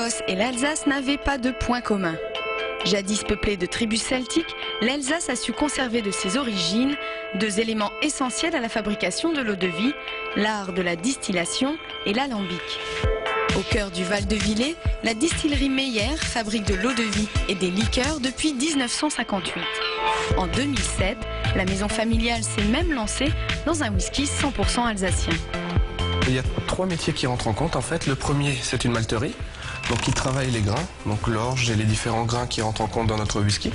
l'Écosse et l'Alsace n'avaient pas de points communs. Jadis peuplée de tribus celtiques, l'Alsace a su conserver de ses origines deux éléments essentiels à la fabrication de l'eau-de-vie, l'art de la distillation et l'alambic. Au cœur du Val-de-Villers, la distillerie Meyer fabrique de l'eau-de-vie et des liqueurs depuis 1958. En 2007, la maison familiale s'est même lancée dans un whisky 100% alsacien. Il y a 3 métiers qui rentrent en compte. En fait, le premier, c'est une malterie, donc qui travaille les grains, donc l'orge et les différents grains qui rentrent en compte dans notre whisky.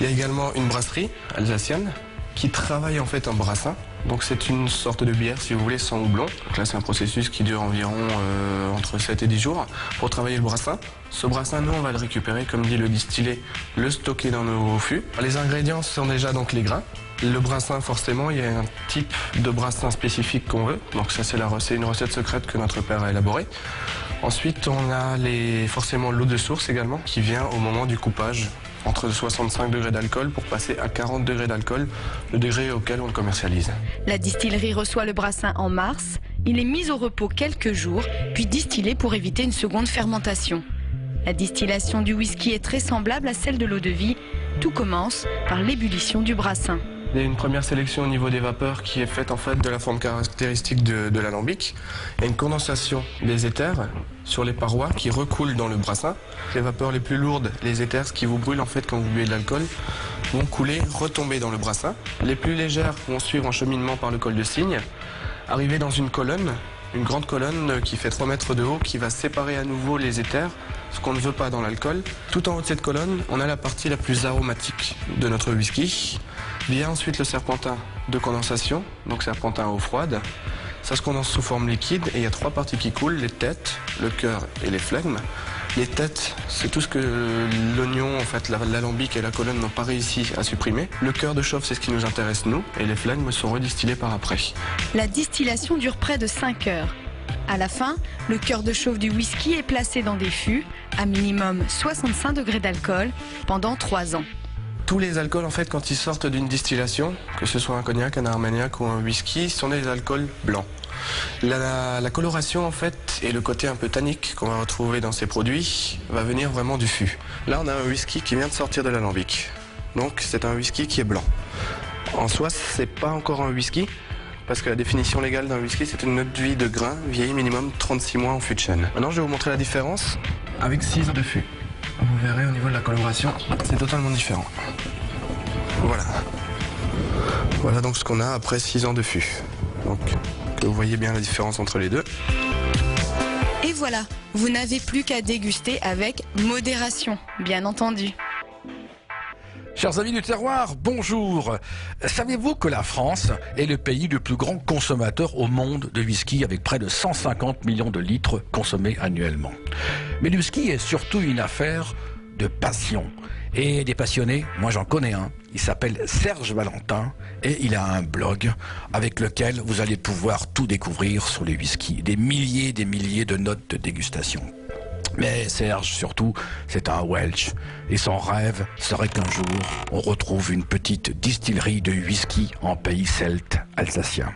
Il y a également une brasserie alsacienne qui travaille en fait un brassin. Donc c'est une sorte de bière, si vous voulez, sans houblon. Donc là, c'est un processus qui dure environ entre 7 et 10 jours pour travailler le brassin. Ce brassin, nous, on va le récupérer, comme dit le distiller, le stocker dans nos fûts. Les ingrédients sont déjà donc les grains. Le brassin, forcément, il y a un type de brassin spécifique qu'on veut. Donc ça, c'est une recette secrète que notre père a élaborée. Ensuite, on a forcément l'eau de source également, qui vient au moment du coupage, entre 65 degrés d'alcool pour passer à 40 degrés d'alcool, le degré auquel on le commercialise. La distillerie reçoit le brassin en mars. Il est mis au repos quelques jours, puis distillé pour éviter une seconde fermentation. La distillation du whisky est très semblable à celle de l'eau-de-vie. Tout commence par l'ébullition du brassin. Il y a une première sélection au niveau des vapeurs qui est faite en fait de la forme caractéristique de l'alambic. Il y a une condensation des éthers sur les parois qui recoulent dans le brassin. Les vapeurs les plus lourdes, les éthers, ce qui vous brûle en fait quand vous buvez de l'alcool, vont couler, retomber dans le brassin. Les plus légères vont suivre un cheminement par le col de cygne, arriver dans une colonne, une grande colonne qui fait 3 mètres de haut, qui va séparer à nouveau les éthers, ce qu'on ne veut pas dans l'alcool. Tout en haut de cette colonne, on a la partie la plus aromatique de notre whisky. Vient ensuite le serpentin de condensation, donc serpentin à eau froide. Ça se condense sous forme liquide et il y a 3 parties qui coulent, les têtes, le cœur et les flegmes. Les têtes, c'est tout ce que l'oignon, en fait, l'alambic et la colonne n'ont pas réussi à supprimer. Le cœur de chauffe, c'est ce qui nous intéresse nous, et les flegmes sont redistillés par après. La distillation dure près de 5 heures. À la fin, le cœur de chauffe du whisky est placé dans des fûts, à minimum 65 degrés d'alcool, pendant 3 ans. Tous les alcools, en fait, quand ils sortent d'une distillation, que ce soit un cognac, un armagnac ou un whisky, sont des alcools blancs. La coloration, en fait, et le côté un peu tannique qu'on va retrouver dans ces produits, va venir vraiment du fût. Là, on a un whisky qui vient de sortir de l'alambic. Donc, c'est un whisky qui est blanc. En soi, c'est pas encore un whisky, parce que la définition légale d'un whisky, c'est une eau-de vie de grain vieilli minimum 36 mois en fût de chêne. Maintenant, je vais vous montrer la différence avec 6 ans de fût. Vous verrez au niveau de la coloration, c'est totalement différent. Voilà. Voilà donc ce qu'on a après 6 ans de fût. Donc, que vous voyez bien la différence entre les deux. Et voilà, vous n'avez plus qu'à déguster avec modération, bien entendu. Chers amis du terroir, bonjour. Savez-vous que la France est le pays le plus grand consommateur au monde de whisky avec près de 150 millions de litres consommés annuellement? Mais le whisky est surtout une affaire de passion. Et des passionnés, moi j'en connais un. Il s'appelle Serge Valentin et il a un blog avec lequel vous allez pouvoir tout découvrir sur les whiskies. Des milliers de notes de dégustation. Mais Serge, surtout, c'est un Welsh. Et son rêve serait qu'un jour, on retrouve une petite distillerie de whisky en pays celte alsacien.